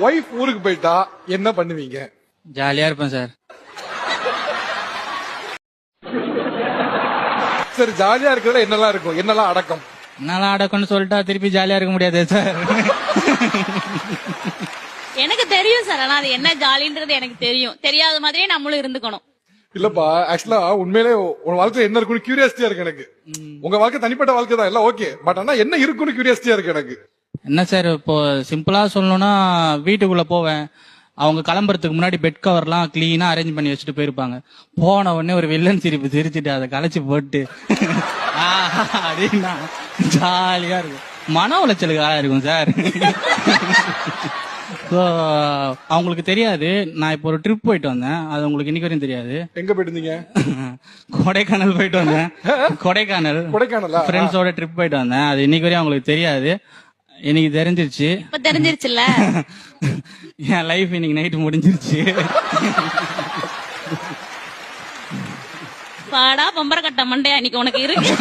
Wife ஊருக்கு போயிட்டா என்ன பண்ணுவீங்க? ஜாலியா இருப்பேன் சார். சரி, ஜாலியா இருக்கிறதுல என்னெல்லாம் இருக்கும்? என்னெல்லாம் அடக்கம்? என்னெல்லாம் அடக்கம்னு சொல்லிட்டா திருப்பி ஜாலியா இருக்க முடியாது சார். எனக்கு தெரியும் சார், ஆனா அது என்ன ஜாலின்றது எனக்கு தெரியும். தெரியாத மாதிரியே நம்மளும் இருந்துக்கணும். இல்லப்பா, ஆக்சுவலா உண்மையிலே உங்க வாழ்க்கையில என்ன இருக்குன்னு கியூரியாசிட்டியா இருக்கு எனக்கு. உங்க வாழ்க்கை தனிப்பட்ட வாழ்க்கை தான், எல்லாம் ஓகே. பட் ஆனா என்ன இருக்குன்னு கியூரியாசிட்டியா இருக்கு எனக்கு. என்ன சார், இப்போ சிம்பிளா சொல்லணும்னா வீட்டுக்குள்ள போவேன், அவங்க கிளம்புறதுக்கு முன்னாடி பெட் கவர்லாம் கிளீனா அரேஞ்ச் பண்ணி வச்சுட்டு போயிருப்பாங்க. போன உடனே ஒரு வில்லன் சிரிப்பு சிரிச்சுட்டு அதை கலைச்சு போட்டு அப்படின்னா ஜாலியா இருக்கும். மன உளைச்சலுக்கு ஆளா இருக்கும் சார். ஸோ அவங்களுக்கு தெரியாது, நான் இப்போ ஒரு ட்ரிப் போயிட்டு வந்தேன், அது உங்களுக்கு இன்னைக்கு வரையும் தெரியாது. எங்க போயிட்டு இருந்தீங்க? கொடைக்கானல் போயிட்டு வந்தேன். கொடைக்கானல் ஃப்ரெண்ட்ஸோட ட்ரிப் போயிட்டு வந்தேன். அது இன்னைக்கு வரையும் அவங்களுக்கு தெரியாது, இன்னைக்கு தெரிஞ்சிருச்சு. இப்ப தெரிஞ்சிருச்சுல்ல. என் லைஃப் இன்னைக்கு நைட்டு முடிஞ்சிருச்சு. பாடா பம்பர கட்ட மண்டையா இன்னைக்கு உனக்கு இருக்கு.